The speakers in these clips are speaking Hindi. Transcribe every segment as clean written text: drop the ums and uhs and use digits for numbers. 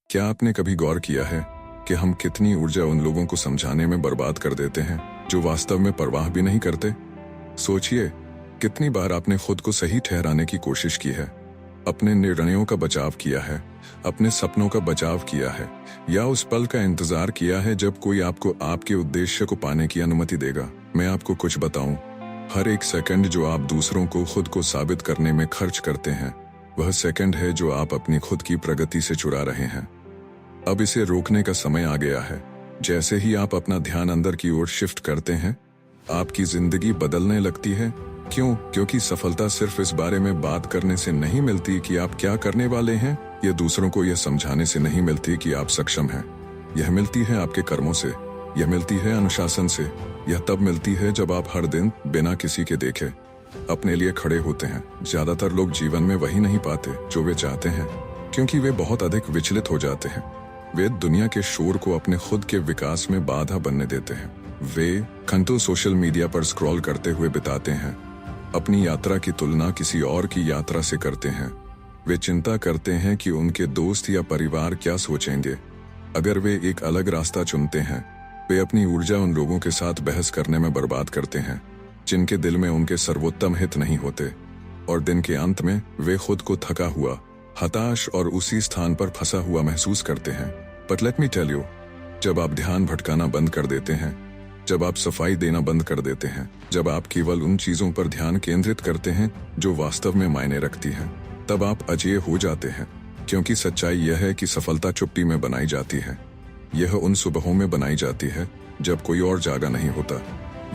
क्या आपने कभी गौर किया है कि हम कितनी ऊर्जा उन लोगों को समझाने में बर्बाद कर देते हैं जो वास्तव में परवाह भी नहीं करते? सोचिए, कितनी बार आपने खुद को सही ठहराने की कोशिश की है, अपने निर्णयों का बचाव किया है, अपने सपनों का बचाव किया है, या उस पल का इंतजार किया है जब कोई आपको आपके उद्देश्य को पाने की अनुमति देगा। मैं आपको कुछ बताऊं, हर एक सेकंड जो आप दूसरों को खुद को साबित करने में खर्च करते हैं, वह सेकंड है जो आप अपनी खुद की प्रगति से चुरा रहे हैं। अब इसे रोकने का समय आ गया है। जैसे ही आप अपना ध्यान अंदर की ओर शिफ्ट करते हैं, आपकी जिंदगी बदलने लगती है। क्यों? क्योंकि सफलता सिर्फ इस बारे में बात करने से नहीं मिलती कि आप क्या करने वाले हैं, या दूसरों को यह समझाने से नहीं मिलती कि आप सक्षम हैं। यह मिलती है आपके कर्मों से, यह मिलती है अनुशासन से। यह तब मिलती है जब आप हर दिन बिना किसी के देखे अपने लिए खड़े होते हैं। ज्यादातर लोग जीवन में वही नहीं पाते जो वे चाहते हैं, क्योंकि वे बहुत अधिक विचलित हो जाते हैं। वे दुनिया के शोर को अपने खुद के विकास में बाधा बनने देते हैं। वे घंटों सोशल मीडिया पर स्क्रॉल करते हुए बिताते हैं, अपनी यात्रा की तुलना किसी और की यात्रा से करते हैं। वे चिंता करते हैं कि उनके दोस्त या परिवार क्या सोचेंगे अगर वे एक अलग रास्ता चुनते हैं। वे अपनी ऊर्जा उन लोगों के साथ बहस करने में बर्बाद करते हैं जिनके दिल में उनके सर्वोत्तम हित नहीं होते, और दिन के अंत में वे खुद को थका हुआ, हताश और उसी स्थान पर फंसा हुआ महसूस करते हैं। But let me tell you, जब आप ध्यान भटकाना बंद कर देते हैं, जब आप सफाई देना बंद कर देते हैं, जब आप केवल उन चीजों पर ध्यान केंद्रित करते हैं जो वास्तव में मायने रखती हैं, तब आप अजेय हो जाते हैं। क्योंकि सच्चाई यह है कि सफलता चुप्पी में बनाई जाती है। यह उन सुबहों में बनाई जाती है जब कोई और जागा नहीं होता।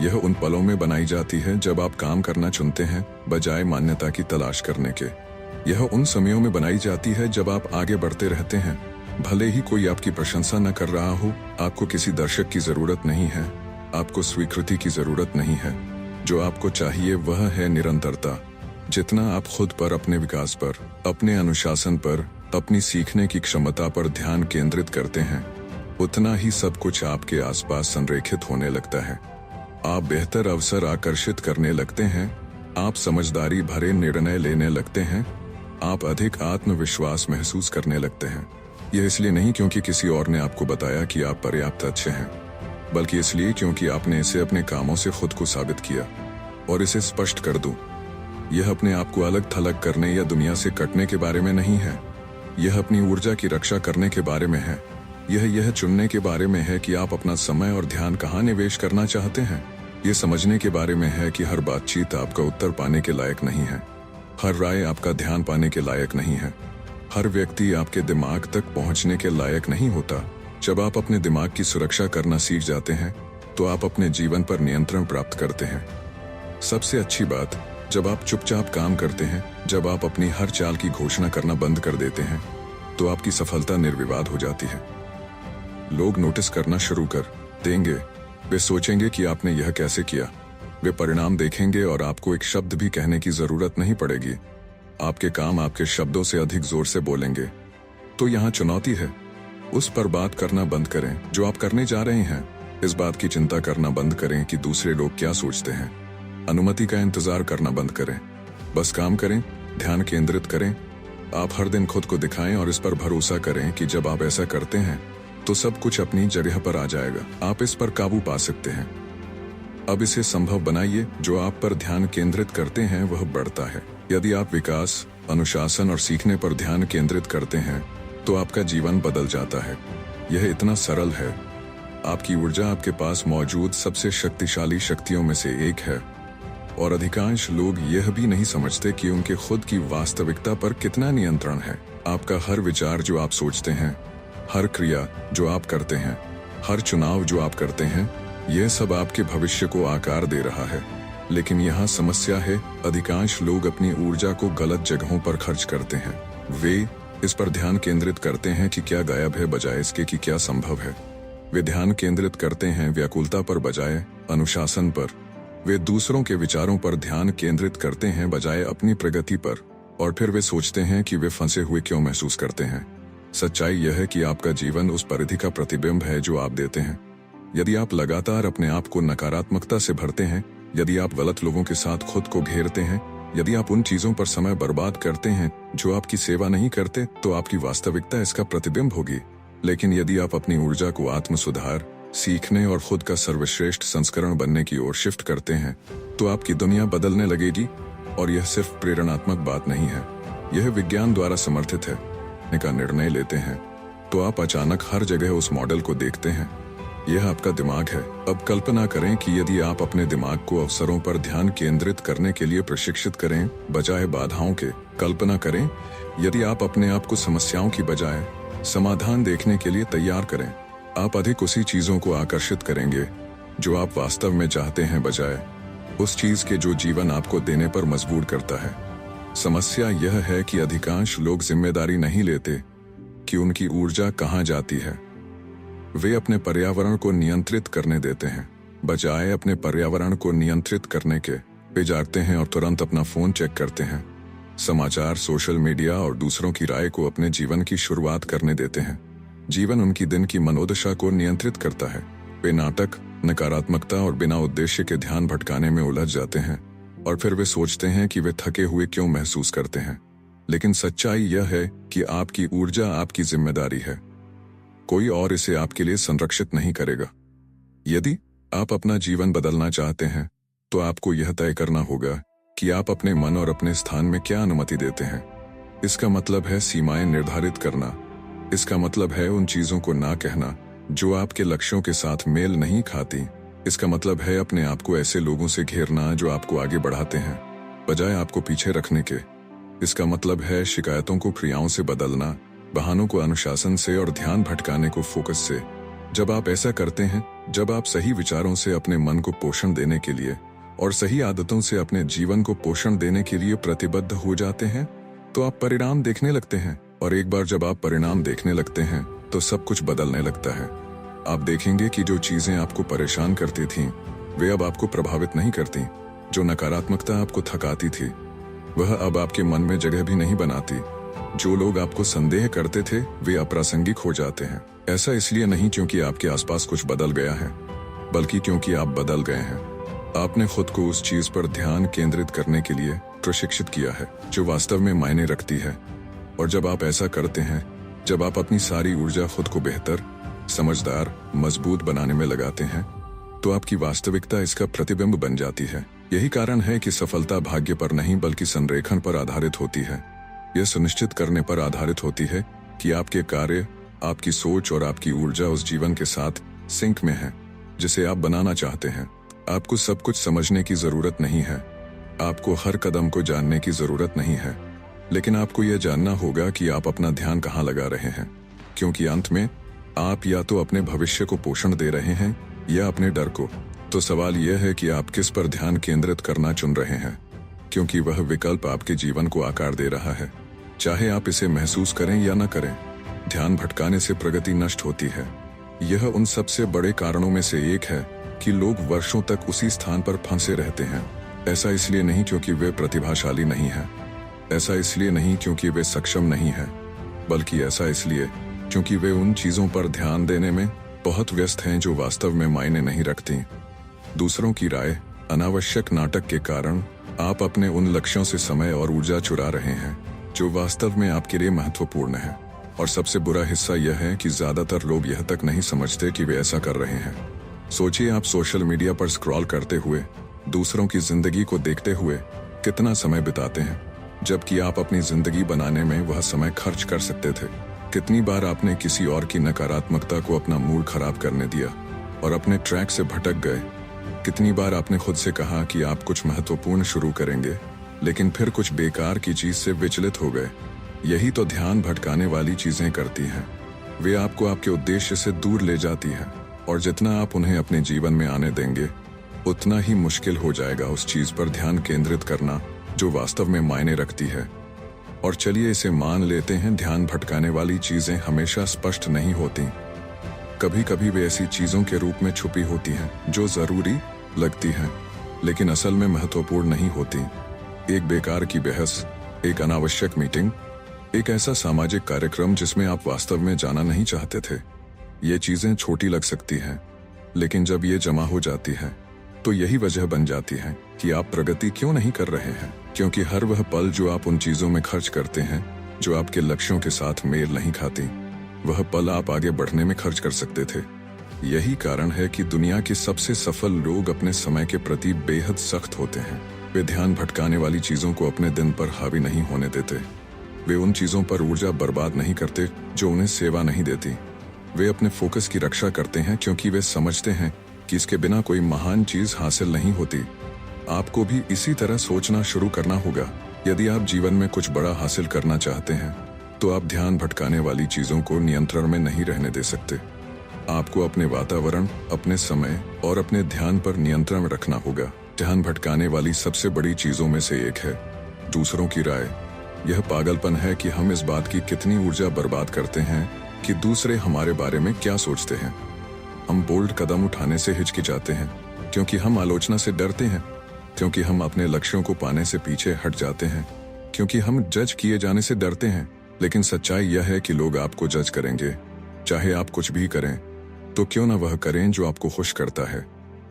यह उन पलों में बनाई जाती है जब आप काम करना चुनते हैं बजाय मान्यता की तलाश करने के। यह उन समयों में बनाई जाती है जब आप आगे बढ़ते रहते हैं, भले ही कोई आपकी प्रशंसा न कर रहा हो। आपको किसी दर्शक की जरूरत नहीं है, आपको स्वीकृति की जरूरत नहीं है। जो आपको चाहिए वह है निरंतरता। जितना आप खुद पर, अपने विकास पर, अपने अनुशासन पर, अपनी सीखने की क्षमता पर ध्यान केंद्रित करते हैं, उतना ही सब कुछ आपके आसपास संरेखित होने लगता है। आप बेहतर अवसर आकर्षित करने लगते हैं, आप समझदारी भरे निर्णय लेने लगते हैं, आप अधिक आत्मविश्वास महसूस करने लगते हैं। यह इसलिए नहीं क्योंकि किसी और ने आपको बताया कि आप पर्याप्त अच्छे हैं, बल्कि इसलिए क्योंकि आपने इसे अपने कामों से खुद को साबित किया। और इसे स्पष्ट कर दूं, यह अपने आप को अलग थलग करने या दुनिया से कटने के बारे में नहीं है। यह अपनी ऊर्जा की रक्षा करने के बारे में है। यह चुनने के बारे में है कि आप अपना समय और ध्यान कहाँ निवेश करना चाहते हैं। यह समझने के बारे में है कि हर बातचीत आपका उत्तर पाने के लायक नहीं है, हर राय आपका ध्यान पाने के लायक नहीं है, हर व्यक्ति आपके दिमाग तक पहुंचने के लायक नहीं होता। जब आप अपने दिमाग की सुरक्षा करना सीख जाते हैं, तो आप अपने जीवन पर नियंत्रण प्राप्त करते हैं। सबसे अच्छी बात, जब आप चुपचाप काम करते हैं, जब आप अपनी हर चाल की घोषणा करना बंद कर देते हैं, तो आपकी सफलता निर्विवाद हो जाती है। लोग नोटिस करना शुरू कर देंगे। वे सोचेंगे कि आपने यह कैसे किया। वे परिणाम देखेंगे और आपको एक शब्द भी कहने की जरूरत नहीं पड़ेगी। आपके काम आपके शब्दों से अधिक जोर से बोलेंगे। तो यहाँ चुनौती है, उस पर बात करना बंद करें जो आप करने जा रहे हैं। इस बात की चिंता करना बंद करें कि दूसरे लोग क्या सोचते हैं। अनुमति का इंतजार करना बंद करें। बस काम करें, ध्यान केंद्रित करें। आप हर दिन खुद को दिखाएं और इस पर भरोसा करें कि जब आप ऐसा करते हैं तो सब कुछ अपनी जगह पर आ जाएगा। आप इस पर काबू पा सकते हैं। अब इसे संभव बनाइए। जो आप पर ध्यान केंद्रित करते हैं वह बढ़ता है। यदि आप विकास, अनुशासन और सीखने पर ध्यान केंद्रित करते हैं, तो आपका जीवन बदल जाता है। यह इतना सरल है। आपकी ऊर्जा आपके पास मौजूद सबसे शक्तिशाली शक्तियों में से एक है, और अधिकांश लोग यह भी नहीं समझते कि उनके खुद की वास्तविकता पर कितना नियंत्रण है। आपका हर विचार जो आप सोचते हैं, हर क्रिया जो आप करते हैं, हर चुनाव जो आप करते हैं, यह सब आपके भविष्य को आकार दे रहा है। लेकिन यहाँ समस्या है, अधिकांश लोग अपनी ऊर्जा को गलत जगहों पर खर्च करते हैं। वे इस पर ध्यान केंद्रित करते हैं कि क्या गायब है बजाय इसके कि क्या संभव है। वे ध्यान केंद्रित करते हैं व्याकुलता पर बजाय अनुशासन पर। वे दूसरों के विचारों पर ध्यान केंद्रित करते हैं बजाय अपनी प्रगति पर। और फिर वे सोचते हैं कि वे फंसे हुए क्यों महसूस करते हैं। सच्चाई यह है कि आपका जीवन उस परिधि का प्रतिबिंब है जो आप देते हैं। यदि आप लगातार अपने आप को नकारात्मकता से भरते हैं, यदि आप गलत लोगों के साथ खुद को घेरते हैं, यदि आप उन चीजों पर समय बर्बाद करते हैं जो आपकी सेवा नहीं करते, तो आपकी वास्तविकता इसका प्रतिबिंब होगी। लेकिन यदि आप अपनी ऊर्जा को आत्म सुधार, सीखने और खुद का सर्वश्रेष्ठ संस्करण बनने की ओर शिफ्ट करते हैं, तो आपकी दुनिया बदलने लगेगी। और यह सिर्फ प्रेरणात्मक बात नहीं है, यह विज्ञान द्वारा समर्थित है। का निर्णय लेते हैं तो आप अचानक हर जगह उस मॉडल को देखते हैं। यह आपका दिमाग है। अब कल्पना करें कि यदि आप अपने दिमाग को अवसरों पर ध्यान केंद्रित करने के लिए प्रशिक्षित करें बजाय बाधाओं के। कल्पना करें यदि आप अपने आप को समस्याओं की बजाय समाधान देखने के लिए तैयार करें, आप अधिक उसी चीजों को आकर्षित करेंगे जो आप वास्तव में चाहते हैं, बजाय उस चीज के जो जीवन आपको देने पर मजबूर करता है। समस्या यह है कि अधिकांश लोग जिम्मेदारी नहीं लेते कि उनकी ऊर्जा कहाँ जाती है। वे अपने पर्यावरण को नियंत्रित करने देते हैं बजाय अपने पर्यावरण को नियंत्रित करने के। वे जागते हैं और तुरंत अपना फोन चेक करते हैं, समाचार, सोशल मीडिया और दूसरों की राय को अपने जीवन की शुरुआत करने देते हैं। जीवन उनकी दिन की मनोदशा को नियंत्रित करता है। वे नाटक, नकारात्मकता और बिना उद्देश्य के ध्यान भटकाने में उलझ जाते हैं और फिर वे सोचते हैं कि वे थके हुए क्यों महसूस करते हैं। लेकिन सच्चाई यह है कि आपकी ऊर्जा आपकी जिम्मेदारी है, कोई और इसे आपके लिए संरक्षित नहीं करेगा। यदि आप अपना जीवन बदलना चाहते हैं तो आपको यह तय करना होगा कि आप अपने मन और अपने स्थान में क्या अनुमति देते हैं। इसका मतलब है सीमाएं निर्धारित करना। इसका मतलब है उन चीजों को ना कहना जो आपके लक्ष्यों के साथ मेल नहीं खाती। इसका मतलब है अपने आप को ऐसे लोगों से घेरना जो आपको आगे बढ़ाते हैं बजाय आपको पीछे रखने के। इसका मतलब है शिकायतों को क्रियाओं से बदलना, बहानों को अनुशासन से और ध्यान भटकाने को फोकस से। जब आप ऐसा करते हैं, जब आप सही विचारों से अपने मन को पोषण देने के लिए और सही आदतों से अपने जीवन को पोषण देने के लिए प्रतिबद्ध हो जाते हैं, तो आप परिणाम देखने लगते हैं। और एक बार जब आप परिणाम देखने लगते हैं तो सब कुछ बदलने लगता है। आप देखेंगे कि जो चीजें आपको परेशान करती थीं, वे अब आपको प्रभावित नहीं करती। जो नकारात्मकता आपको थकाती थी, वह अब आपके मन में जगह भी नहीं बनाती। जो लोग आपको संदेह करते थे, वे अप्रासंगिक हो जाते हैं। ऐसा इसलिए नहीं क्योंकि आपके आसपास कुछ बदल गया है, बल्कि क्योंकि आप बदल गए हैं। आपने खुद को उस चीज पर ध्यान केंद्रित करने के लिए प्रशिक्षित किया है जो वास्तव में मायने रखती है। और जब आप ऐसा करते हैं, जब आप अपनी सारी ऊर्जा खुद को बेहतर, समझदार, मजबूत बनाने में लगाते हैं, तो आपकी वास्तविकता इसका प्रतिबिंब बन जाती है। यही कारण है कि सफलता भाग्य पर नहीं बल्कि संरेखण पर आधारित होती है। यह सुनिश्चित करने पर आधारित होती है कि आपके कार्य, आपकी सोच और आपकी ऊर्जा उस जीवन के साथ सिंक में है जिसे आप बनाना चाहते हैं। आपको सब कुछ समझने की जरूरत नहीं है, आपको हर कदम को जानने की जरूरत नहीं है, लेकिन आपको यह जानना होगा कि आप अपना ध्यान कहाँ लगा रहे हैं। क्योंकि अंत में आप या तो अपने भविष्य को पोषण दे रहे हैं या अपने डर को। तो सवाल यह है कि आप किस पर ध्यान केंद्रित करना चुन रहे हैं, क्योंकि वह विकल्प आपके जीवन को आकार दे रहा है। चाहे आप इसे महसूस करें या न करें, ध्यान भटकाने से प्रगति नष्ट होती है। यह उन सबसे बड़े कारणों में से एक है कि लोग वर्षों तक उसी स्थान पर फंसे रहते हैं। ऐसा इसलिए नहीं क्योंकि वे प्रतिभाशाली नहीं हैं, ऐसा इसलिए नहीं क्योंकि वे सक्षम नहीं हैं, बल्कि ऐसा इसलिए क्योंकि वे उन चीजों पर ध्यान देने में बहुत व्यस्त हैं जो वास्तव में मायने नहीं रखती। दूसरों की राय, अनावश्यक नाटक के कारण आप अपने उन लक्ष्यों से समय और ऊर्जा चुरा रहे हैं जो वास्तव में आपके लिए महत्वपूर्ण है। और सबसे बुरा हिस्सा यह है कि ज्यादातर लोग यह तक नहीं समझते कि वे ऐसा कर रहे हैं। सोचिए, आप सोशल मीडिया पर स्क्रॉल करते हुए, दूसरों की जिंदगी को देखते हुए कितना समय बिताते हैं, जबकि आप अपनी जिंदगी बनाने में वह समय खर्च कर सकते थे। कितनी बार आपने किसी और की नकारात्मकता को अपना मूड खराब करने दिया और अपने ट्रैक से भटक गए। कितनी बार आपने खुद से कहा कि आप कुछ महत्वपूर्ण शुरू करेंगे, लेकिन फिर कुछ बेकार की चीज से विचलित हो गए। यही तो ध्यान भटकाने वाली चीजें करती हैं। वे आपको आपके उद्देश्य से दूर ले जाती हैं, और जितना आप उन्हें अपने जीवन में आने देंगे, उतना ही मुश्किल हो जाएगा उस चीज पर ध्यान केंद्रित करना जो वास्तव में मायने रखती है। और चलिए इसे मान लेते हैं, ध्यान भटकाने वाली चीजें हमेशा स्पष्ट नहीं होती। कभी कभी वे ऐसी चीजों के रूप में छुपी होती हैं जो जरूरी लगती हैं, लेकिन असल में महत्वपूर्ण नहीं होती। एक बेकार की बहस, एक अनावश्यक मीटिंग, एक ऐसा सामाजिक कार्यक्रम जिसमें आप वास्तव में जाना नहीं चाहते थे। ये चीजें छोटी लग सकती हैं, लेकिन जब ये जमा हो जाती है तो यही वजह बन जाती है कि आप प्रगति क्यों नहीं कर रहे हैं। क्योंकि हर वह पल जो आप उन चीजों में खर्च करते हैं जो आपके लक्ष्यों के साथ मेल नहीं खाती, वह पल आप आगे बढ़ने में खर्च कर सकते थे। यही कारण है कि दुनिया के सबसे सफल लोग अपने समय के प्रति बेहद सख्त होते हैं। वे ध्यान भटकाने वाली चीजों को अपने दिन पर हावी नहीं होने देते। वे उन चीजों पर ऊर्जा बर्बाद नहीं करते जो उन्हें सेवा नहीं देती। वे अपने फोकस की रक्षा करते हैं क्योंकि वे समझते हैं कि इसके बिना कोई महान चीज हासिल नहीं होती। आपको भी इसी तरह सोचना शुरू करना होगा। यदि आप जीवन में कुछ बड़ा हासिल करना चाहते हैं तो आप ध्यान भटकाने वाली चीजों को नियंत्रण में नहीं रहने दे सकते। आपको अपने वातावरण, अपने समय और अपने ध्यान पर नियंत्रण रखना होगा। ध्यान भटकाने वाली सबसे बड़ी चीजों में से एक है दूसरों की राय। यह पागलपन है कि हम इस बात की कितनी ऊर्जा बर्बाद करते हैं कि दूसरे हमारे बारे में क्या सोचते हैं। हम बोल्ड कदम उठाने से हिचकिचाते हैं क्योंकि हम आलोचना से डरते हैं, क्योंकि हम अपने लक्ष्यों को पाने से पीछे हट जाते हैं, क्योंकि हम जज किए जाने से डरते हैं। लेकिन सच्चाई यह है कि लोग आपको जज करेंगे। चाहे आप कुछ भी करें तो क्यों ना वह करें जो आपको खुश करता है।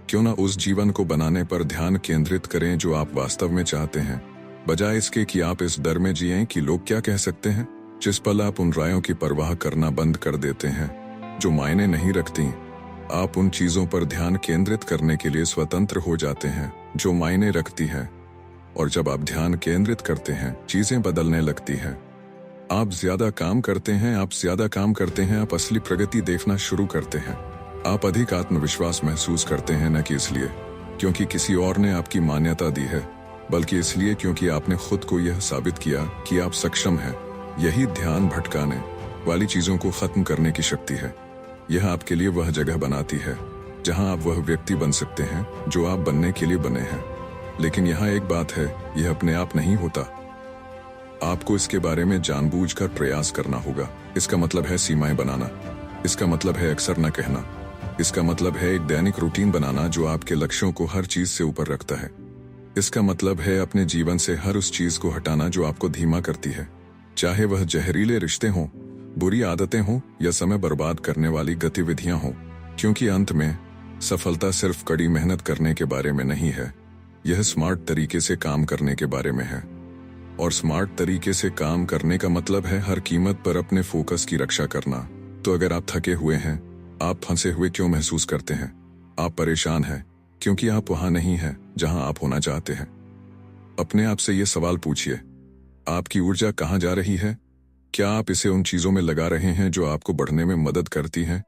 क्यों ना उस जीवन को बनाने पर ध्यान केंद्रित करें जो आप वास्तव में चाहते हैं, बजाय इसके कि आप इस डर में जिएं कि लोग क्या कह सकते हैं। जिस पल आप उन रायों की परवाह करना बंद कर देते हैं जो मायने नहीं रखती, आप उन चीजों पर ध्यान केंद्रित करने के लिए स्वतंत्र हो जाते हैं जो मायने रखती हैं। और जब आप ध्यान केंद्रित करते हैं, चीजें बदलने लगती हैं। आप ज्यादा काम करते हैं, आप असली प्रगति देखना शुरू करते हैं। आप अधिक आत्मविश्वास महसूस करते हैं, न कि इसलिए क्योंकि किसी और ने आपकी मान्यता दी है, बल्कि इसलिए क्योंकि आपने खुद को यह साबित किया कि आप सक्षम हैं। यही ध्यान भटकाने वाली चीजों को खत्म करने की शक्ति है। यह आपके लिए वह जगह बनाती है जहां आप वह व्यक्ति बन सकते हैं जो आप बनने के लिए बने हैं। लेकिन यहाँ एक बात है, यह अपने आप नहीं होता। आपको इसके बारे में जानबूझकर प्रयास करना होगा। इसका मतलब है सीमाएं बनाना, इसका मतलब है अक्सर न कहना, इसका मतलब है एक दैनिक रूटीन बनाना जो आपके लक्ष्यों को हर चीज से ऊपर रखता है। इसका मतलब है अपने जीवन से हर उस चीज को हटाना जो आपको धीमा करती है, चाहे वह जहरीले रिश्ते हों, बुरी आदतें हों या समय बर्बाद करने वाली गतिविधियां हों। क्योंकि अंत में सफलता सिर्फ कड़ी मेहनत करने के बारे में नहीं है, यह स्मार्ट तरीके से काम करने के बारे में है। और स्मार्ट तरीके से काम करने का मतलब है हर कीमत पर अपने फोकस की रक्षा करना। तो अगर आप थके हुए हैं, आप फंसे हुए क्यों महसूस करते हैं? आप परेशान हैं क्योंकि आप वहां नहीं हैं जहां आप होना चाहते हैं। अपने आप से यह सवाल पूछिए, आपकी ऊर्जा कहां जा रही है? क्या आप इसे उन चीजों में लगा रहे हैं जो आपको बढ़ने में मदद करती हैं,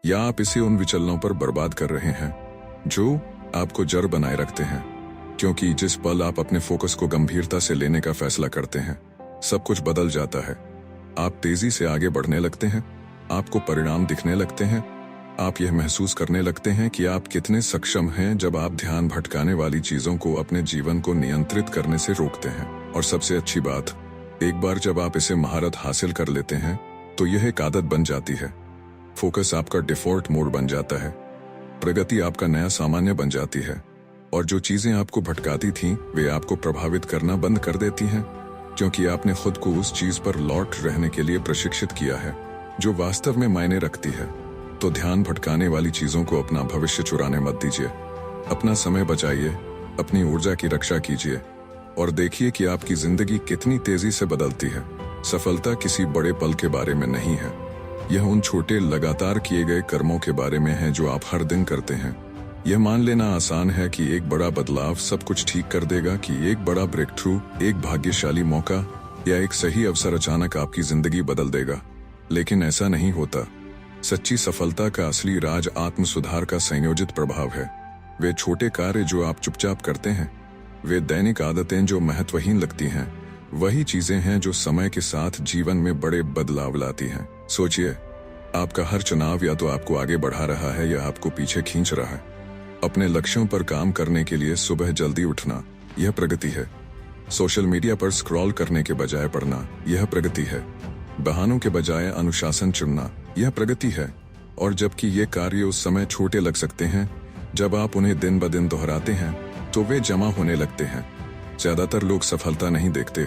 या आप इसे उन विचलनों पर बर्बाद कर रहे हैं जो आपको जड़ बनाए रखते हैं? क्योंकि जिस पल आप अपने फोकस को गंभीरता से लेने का फैसला करते हैं, सब कुछ बदल जाता है। आप तेजी से आगे बढ़ने लगते हैं, आपको परिणाम दिखने लगते हैं, आप यह महसूस करने लगते हैं कि आप कितने सक्षम हैं जब आप ध्यान भटकाने वाली चीजों को अपने जीवन को नियंत्रित करने से रोकते हैं। और सबसे अच्छी बात, एक बार जब आप इसे महारत हासिल कर लेते हैं तो यह एक आदत बन जाती है। फोकस आपका डिफॉल्ट मोड बन जाता है, प्रगति आपका नया सामान्य बन जाती है, और जो चीजें आपको भटकाती थीं वे आपको प्रभावित करना बंद कर देती हैं, क्योंकि आपने खुद को उस चीज पर लौट रहने के लिए प्रशिक्षित किया है जो वास्तव में मायने रखती है। तो ध्यान भटकाने वाली चीजों को अपना भविष्य चुराने मत दीजिए। अपना समय बचाइए, अपनी ऊर्जा की रक्षा कीजिए और देखिए कि आपकी जिंदगी कितनी तेजी से बदलती है। सफलता किसी बड़े पल के बारे में नहीं है, यह उन छोटे लगातार किए गए कर्मों के बारे में है जो आप हर दिन करते हैं। यह मान लेना आसान है कि एक बड़ा बदलाव सब कुछ ठीक कर देगा, कि एक बड़ा ब्रेक थ्रू, एक भाग्यशाली मौका या एक सही अवसर अचानक आपकी जिंदगी बदल देगा। लेकिन ऐसा नहीं होता। सच्ची सफलता का असली राज आत्म सुधार का संयोजित प्रभाव है। वे छोटे कार्य जो आप चुपचाप करते हैं, वे दैनिक आदतें जो महत्वहीन लगती हैं, वही चीजें हैं जो समय के साथ जीवन में बड़े बदलाव लाती हैं। सोचिए, आपका हर चुनाव या तो आपको आगे बढ़ा रहा है या आपको पीछे खींच रहा है। अपने लक्ष्यों पर काम करने के लिए सुबह जल्दी उठना, यह प्रगति है। सोशल मीडिया पर स्क्रॉल करने के बजाय पढ़ना, यह प्रगति है। बहानों के बजाय अनुशासन चुनना, यह प्रगति है। और जबकि ये कार्य उस समय छोटे लग सकते हैं, जब आप उन्हें दिन ब दिन दोहराते हैं तो वे जमा होने लगते हैं। ज्यादातर लोग सफलता नहीं देखते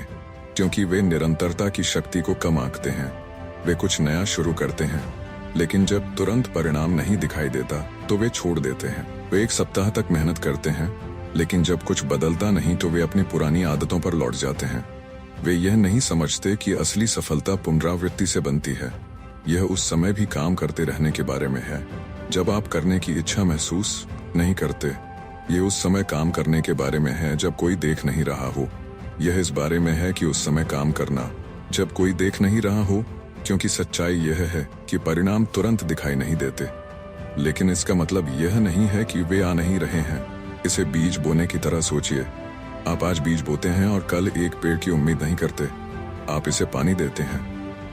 क्योंकि वे निरंतरता की शक्ति को कम आंकते हैं। वे कुछ नया शुरू करते हैं, लेकिन जब तुरंत परिणाम नहीं दिखाई देता तो वे छोड़ देते हैं। वे एक सप्ताह तक मेहनत करते हैं, लेकिन जब कुछ बदलता नहीं तो वे अपनी पुरानी आदतों पर लौट जाते हैं। वे यह नहीं समझते कि असली सफलता पुनरावृत्ति से बनती है। यह उस समय भी काम करते रहने के बारे में है जब आप करने की इच्छा महसूस नहीं करते। ये उस समय काम करने के बारे में है जब कोई देख नहीं रहा हो। यह इस बारे में है कि उस समय काम करना जब कोई देख नहीं रहा हो, क्योंकि सच्चाई यह है कि परिणाम तुरंत दिखाई नहीं देते। लेकिन इसका मतलब यह नहीं है कि वे आ नहीं रहे हैं। इसे बीज बोने की तरह सोचिए। आप आज बीज बोते हैं और कल एक पेड़ की उम्मीद नहीं करते। आप इसे पानी देते हैं,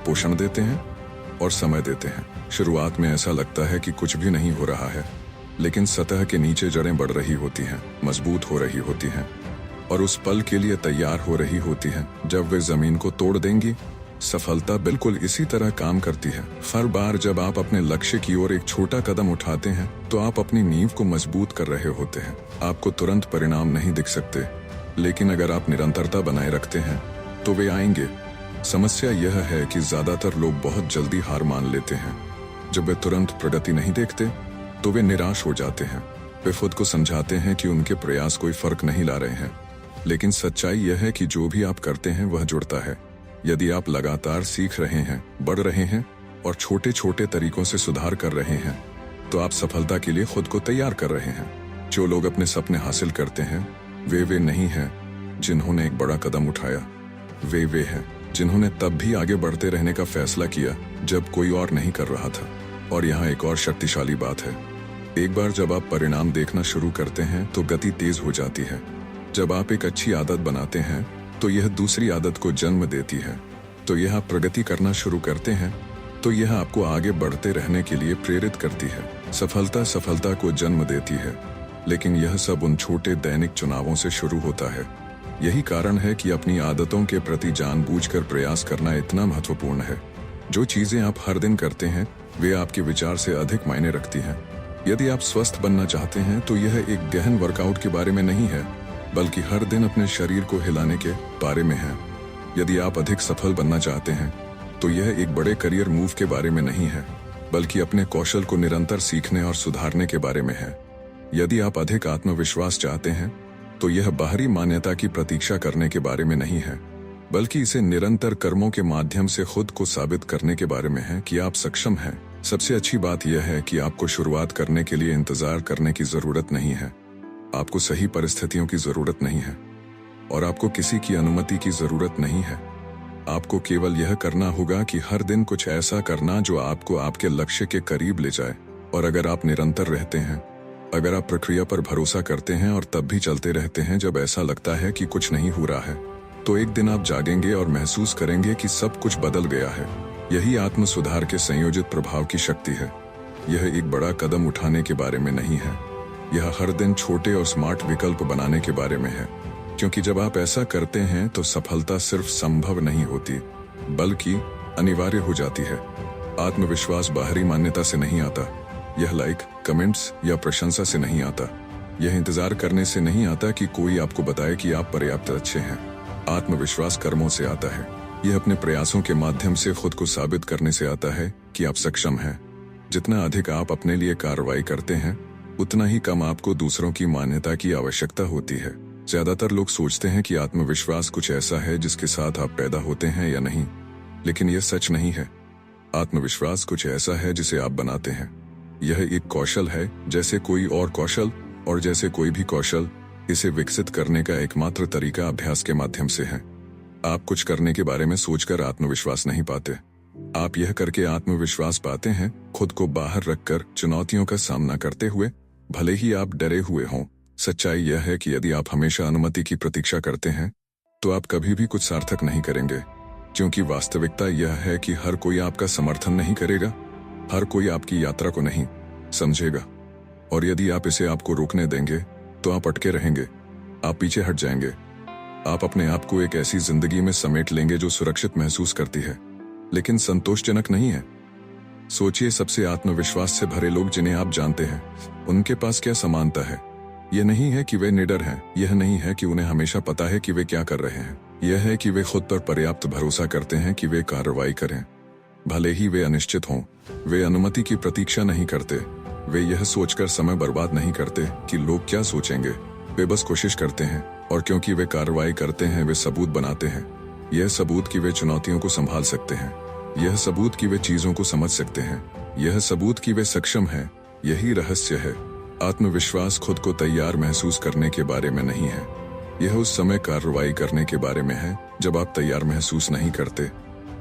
पोषण देते हैं और समय देते हैं। शुरुआत में ऐसा लगता है कि कुछ भी नहीं हो रहा है, लेकिन सतह के नीचे जड़ें बढ़ रही होती हैं, मजबूत हो रही होती हैं और उस पल के लिए तैयार हो रही होती हैं जब वे जमीन को तोड़ देंगी। सफलता बिल्कुल इसी तरह काम करती है। हर बार जब आप अपने लक्ष्य की ओर एक छोटा कदम उठाते हैं तो आप अपनी नींव को मजबूत कर रहे होते हैं। आपको तुरंत परिणाम नहीं दिख सकते, लेकिन अगर आप निरंतरता बनाए रखते हैं तो वे आएंगे। समस्या यह है कि ज्यादातर लोग बहुत जल्दी हार मान लेते हैं। जब वे तुरंत प्रगति नहीं देखते तो वे निराश हो जाते हैं। वे खुद को समझाते हैं कि उनके प्रयास कोई फर्क नहीं ला रहे हैं, लेकिन सच्चाई यह है कि जो भी आप करते हैं वह जुड़ता है। यदि आप लगातार सीख रहे हैं, बढ़ रहे हैं और छोटे छोटे तरीकों से सुधार कर रहे हैं तो आप सफलता के लिए खुद को तैयार कर रहे हैं। जो लोग अपने सपने हासिल करते हैं वे नहीं हैं जिन्होंने एक बड़ा कदम उठाया। वे हैं जिन्होंने तब भी आगे बढ़ते रहने का फैसला किया जब कोई और नहीं कर रहा था। और यहाँ एक और शक्तिशाली बात है। एक बार जब आप परिणाम देखना शुरू करते हैं तो गति तेज हो जाती है। जब आप एक अच्छी आदत बनाते हैं तो यह दूसरी आदत को जन्म देती है। तो यह आप प्रगति करना शुरू करते हैं तो यह आपको आगे बढ़ते रहने के लिए प्रेरित करती है। सफलता को जन्म देती है, लेकिन यह सब उन छोटे दैनिक चुनावों से शुरू होता है। यही कारण है कि अपनी आदतों के प्रति जानबूझकर प्रयास करना इतना महत्वपूर्ण है। जो चीजें आप हर दिन करते हैं वे आपके विचार से अधिक मायने रखती हैं। यदि आप स्वस्थ बनना चाहते हैं तो यह एक गहन वर्कआउट के बारे में नहीं है, बल्कि हर दिन अपने शरीर को हिलाने के बारे में है। यदि आप अधिक सफल बनना चाहते हैं तो यह एक बड़े करियर मूव के बारे में नहीं है, बल्कि अपने कौशल को निरंतर सीखने और सुधारने के बारे में है। यदि आप अधिक आत्मविश्वास चाहते हैं तो यह बाहरी मान्यता की प्रतीक्षा करने के बारे में नहीं है, बल्कि इसे निरंतर कर्मों के माध्यम से खुद को साबित करने के बारे में है कि आप सक्षम हैं। सबसे अच्छी बात यह है कि आपको शुरुआत करने के लिए इंतजार करने की जरूरत नहीं है। आपको सही परिस्थितियों की जरूरत नहीं है और आपको किसी की अनुमति की जरूरत नहीं है। आपको केवल यह करना होगा कि हर दिन कुछ ऐसा करना जो आपको आपके लक्ष्य के करीब ले जाए। और अगर आप निरंतर रहते हैं, अगर आप प्रक्रिया पर भरोसा करते हैं और तब भी चलते रहते हैं जब ऐसा लगता है कि कुछ नहीं हो रहा है, तो एक दिन आप जागेंगे और महसूस करेंगे कि सब कुछ बदल गया है। यही आत्म सुधार के संयोजित प्रभाव की शक्ति है। यह एक बड़ा कदम उठाने के बारे में नहीं है, यह हर दिन छोटे और स्मार्ट विकल्प बनाने के बारे में है। क्योंकि जब आप ऐसा करते हैं तो सफलता सिर्फ संभव नहीं होती, बल्कि अनिवार्य हो जाती है। आत्मविश्वास बाहरी मान्यता से नहीं आता। यह लाइक, कमेंट्स या प्रशंसा से नहीं आता। यह इंतजार करने से नहीं आता कि कोई आपको बताए कि आप पर्याप्त अच्छे हैं। आत्मविश्वास कर्मों से आता है। यह अपने प्रयासों के माध्यम से खुद को साबित करने से आता है कि आप सक्षम हैं। जितना अधिक आप अपने लिए कार्रवाई करते हैं, उतना ही कम आपको दूसरों की मान्यता की आवश्यकता होती है। ज्यादातर लोग सोचते हैं कि आत्मविश्वास कुछ ऐसा है जिसके साथ आप पैदा होते हैं या नहीं, लेकिन यह सच नहीं है। आत्मविश्वास कुछ ऐसा है जिसे आप बनाते हैं। यह एक कौशल है जैसे कोई और कौशल, और जैसे कोई भी कौशल, इसे विकसित करने का एकमात्र तरीका अभ्यास के माध्यम से है। आप कुछ करने के बारे में सोचकर आत्मविश्वास नहीं पाते। आप यह करके आत्मविश्वास पाते हैं, खुद को बाहर रखकर चुनौतियों का सामना करते हुए, भले ही आप डरे हुए हों। सच्चाई यह है कि यदि आप हमेशा अनुमति की प्रतीक्षा करते हैं तो आप कभी भी कुछ सार्थक नहीं करेंगे, क्योंकि वास्तविकता यह है कि हर कोई आपका समर्थन नहीं करेगा, हर कोई आपकी यात्रा को नहीं समझेगा। और यदि आप इसे आपको रोकने देंगे तो आप अटके रहेंगे, आप पीछे हट जाएंगे। आप अपने आप को एक ऐसी जिंदगी में समेट लेंगे जो सुरक्षित महसूस करती है, लेकिन संतोषजनक नहीं है। सोचिए, सबसे आत्मविश्वास से भरे लोग जिन्हें आप जानते हैं, उनके पास क्या समानता है? यह नहीं है कि वे निडर हैं, यह नहीं है कि उन्हें हमेशा पता है कि वे क्या कर रहे हैं। यह है कि वे खुद पर पर्याप्त भरोसा करते हैं कि वे कार्रवाई करें, भले ही वे अनिश्चित हों। वे अनुमति की प्रतीक्षा नहीं करते। वे यह सोचकर समय बर्बाद नहीं करते कि लोग क्या सोचेंगे। वे बस कोशिश करते हैं, और क्योंकि वे कार्रवाई करते हैं वे सबूत बनाते हैं। यह सबूत कि वे चुनौतियों को संभाल सकते हैं, यह सबूत कि वे चीजों को समझ सकते हैं, यह सबूत कि वे सक्षम हैं। यही रहस्य है। आत्मविश्वास खुद को तैयार महसूस करने के बारे में नहीं है, यह उस समय कार्रवाई करने के बारे में है जब आप तैयार महसूस नहीं करते।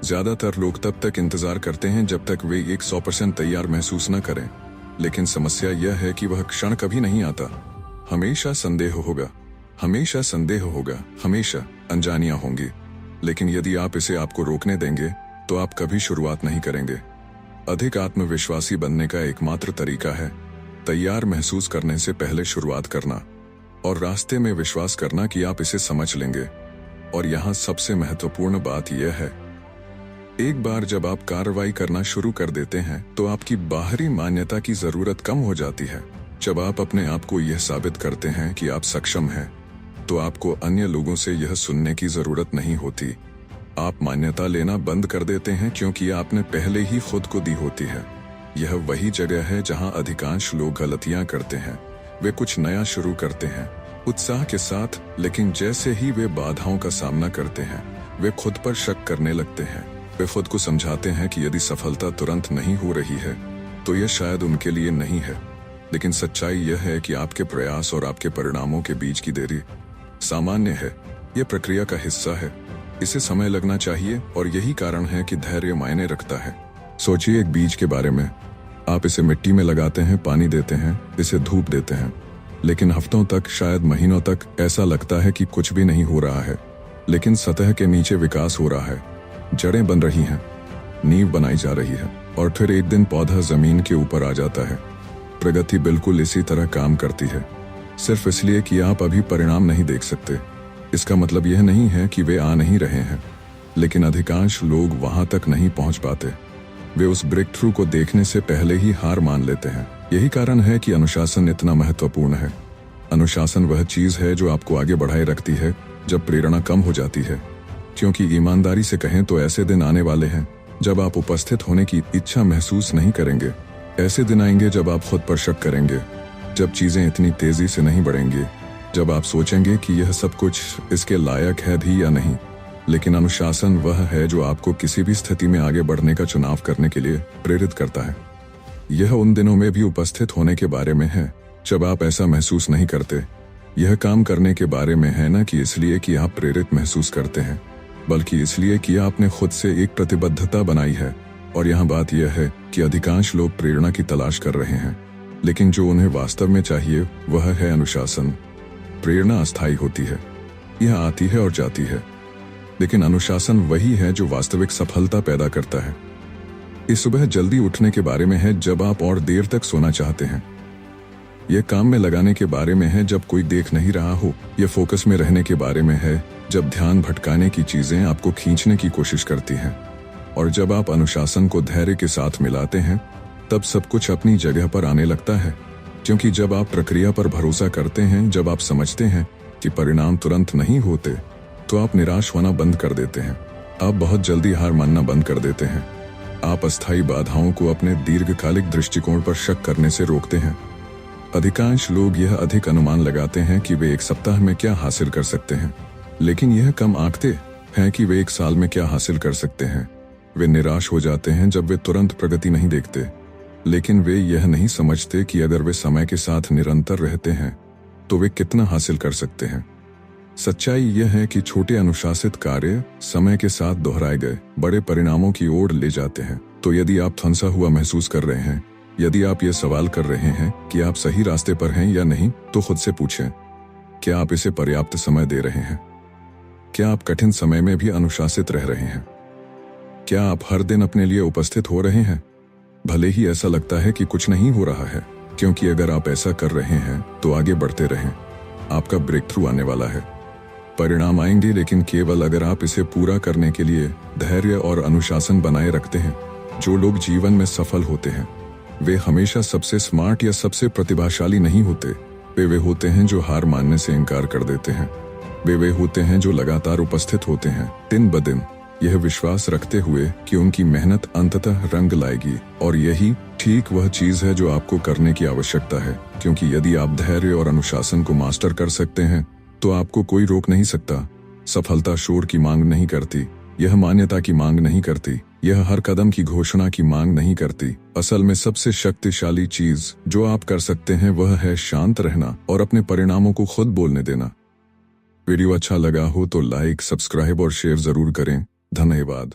ज्यादातर लोग तब तक इंतजार करते हैं जब तक वे 100% तैयार महसूस न करें, लेकिन समस्या यह है कि वह क्षण कभी नहीं आता। हमेशा संदेह होगा, हमेशा संदेह होगा, हमेशा अनजानियां होंगी। लेकिन यदि आप इसे आपको रोकने देंगे तो आप कभी शुरुआत नहीं करेंगे। अधिक आत्मविश्वासी बनने का एकमात्र तरीका है तैयार महसूस करने से पहले शुरुआत करना, और रास्ते में विश्वास करना कि आप इसे समझ लेंगे। और यहाँ सबसे महत्वपूर्ण बात यह है, एक बार जब आप कार्रवाई करना शुरू कर देते हैं तो आपकी बाहरी मान्यता की जरूरत कम हो जाती है। जब आप अपने आप को यह साबित करते हैं कि आप सक्षम हैं, तो आपको अन्य लोगों से यह सुनने की जरूरत नहीं होती। आप मान्यता लेना बंद कर देते हैं क्योंकि आपने पहले ही खुद को दी होती है। यह वही जगह है जहां अधिकांश लोग गलतियां करते हैं। वे कुछ नया शुरू करते हैं उत्साह के साथ, लेकिन जैसे ही वे बाधाओं का सामना करते हैं वे खुद पर शक करने लगते हैं। वे खुद को समझाते हैं कि यदि सफलता तुरंत नहीं हो रही है तो यह शायद उनके लिए नहीं है। लेकिन सच्चाई यह है कि आपके प्रयास और आपके परिणामों के बीच की देरी सामान्य है। यह प्रक्रिया का हिस्सा है, इसे समय लगना चाहिए, और यही कारण है कि धैर्य मायने रखता है। सोचिए एक बीज के बारे में। आप इसे मिट्टी में लगाते हैं, पानी देते हैं, इसे धूप देते हैं, लेकिन हफ्तों तक, शायद महीनों तक ऐसा लगता है कि कुछ भी नहीं हो रहा है। लेकिन सतह के नीचे विकास हो रहा है, जड़ें बन रही हैं, नींव बनाई जा रही है, और फिर एक दिन पौधा जमीन के ऊपर आ जाता है। प्रगति बिल्कुल इसी तरह काम करती है। सिर्फ इसलिए कि आप अभी परिणाम नहीं देख सकते, इसका मतलब यह नहीं है कि वे आ नहीं रहे हैं। लेकिन अधिकांश लोग वहां तक नहीं पहुंच पाते। वे उस ब्रेक थ्रू को देखने से पहले ही हार मान लेते हैं। यही कारण है कि अनुशासन इतना महत्वपूर्ण है। अनुशासन वह चीज है जो आपको आगे बढ़ाए रखती है जब प्रेरणा कम हो जाती है। क्योंकि ईमानदारी से कहें तो ऐसे दिन आने वाले हैं जब आप उपस्थित होने की इच्छा महसूस नहीं करेंगे। ऐसे दिन आएंगे जब आप खुद पर शक करेंगे, जब चीजें इतनी तेजी से नहीं बढ़ेंगी, जब आप सोचेंगे कि यह सब कुछ इसके लायक है भी या नहीं। लेकिन अनुशासन वह है जो आपको किसी भी स्थिति में आगे बढ़ने का चुनाव करने के लिए प्रेरित करता है। यह उन दिनों में भी उपस्थित होने के बारे में है जब आप ऐसा महसूस नहीं करते। यह काम करने के बारे में है न कि इसलिए कि आप प्रेरित महसूस करते हैं, बल्कि इसलिए कि आपने खुद से एक प्रतिबद्धता बनाई है। और यहाँ बात यह है कि अधिकांश लोग प्रेरणा की तलाश कर रहे हैं, लेकिन जो उन्हें वास्तव में चाहिए वह है अनुशासन। प्रेरणा अस्थायी होती है, यह आती है और जाती है, लेकिन अनुशासन वही है जो वास्तविक सफलता पैदा करता है। इस सुबह जल्दी उठने के बारे में है जब आप और देर तक सोना चाहते हैं। यह काम में लगाने के बारे में है जब कोई देख नहीं रहा हो। यह फोकस में रहने के बारे में है जब ध्यान भटकाने की चीजें आपको खींचने की कोशिश करती हैं। और जब आप अनुशासन को धैर्य के साथ मिलाते हैं तब सब कुछ अपनी जगह पर आने लगता है। क्योंकि जब आप प्रक्रिया पर भरोसा करते हैं, जब आप समझते हैं कि परिणाम तुरंत नहीं होते, तो आप निराश होना बंद कर देते हैं। आप बहुत जल्दी हार मानना बंद कर देते हैं। आप अस्थायी बाधाओं को अपने दीर्घकालिक दृष्टिकोण पर शक करने से रोकते हैं। अधिकांश लोग यह अधिक अनुमान लगाते हैं कि वे एक सप्ताह में क्या हासिल कर सकते हैं, लेकिन यह कम आंकते हैं कि वे एक साल में क्या हासिल कर सकते हैं। वे निराश हो जाते हैं जब वे तुरंत प्रगति नहीं देखते, लेकिन वे यह नहीं समझते कि अगर वे समय के साथ निरंतर रहते हैं तो वे कितना हासिल कर सकते हैं। सच्चाई यह है कि छोटे अनुशासित कार्य समय के साथ दोहराए गए बड़े परिणामों की ओर ले जाते हैं। तो यदि आप फंसा हुआ महसूस कर रहे हैं, यदि आप ये सवाल कर रहे हैं कि आप सही रास्ते पर हैं या नहीं, तो खुद से पूछें, क्या आप इसे पर्याप्त समय दे रहे हैं? क्या आप कठिन समय में भी अनुशासित रह रहे हैं? क्या आप हर दिन अपने लिए उपस्थित हो रहे हैं, भले ही ऐसा लगता है कि कुछ नहीं हो रहा है? क्योंकि अगर आप ऐसा कर रहे हैं तो आगे बढ़ते रहें, आपका ब्रेक थ्रू आने वाला है। परिणाम आएंगे, लेकिन केवल अगर आप इसे पूरा करने के लिए धैर्य और अनुशासन बनाए रखते हैं। जो लोग जीवन में सफल होते हैं वे हमेशा सबसे स्मार्ट या सबसे प्रतिभाशाली नहीं होते। वे होते हैं जो हार मानने से इनकार कर देते हैं। वे होते हैं जो लगातार उपस्थित होते हैं दिन ब दिन। यह विश्वास रखते हुए कि उनकी मेहनत अंततः रंग लाएगी। और यही ठीक वह चीज है जो आपको करने की आवश्यकता है, क्योंकि यदि आप धैर्य और अनुशासन को मास्टर कर सकते हैं तो आपको कोई रोक नहीं सकता। सफलता शोर की मांग नहीं करती, यह मान्यता की मांग नहीं करती, यह हर कदम की घोषणा की मांग नहीं करती। असल में सबसे शक्तिशाली चीज जो आप कर सकते हैं वह है शांत रहना और अपने परिणामों को खुद बोलने देना। वीडियो अच्छा लगा हो तो लाइक, सब्सक्राइब और शेयर जरूर करें। धन्यवाद।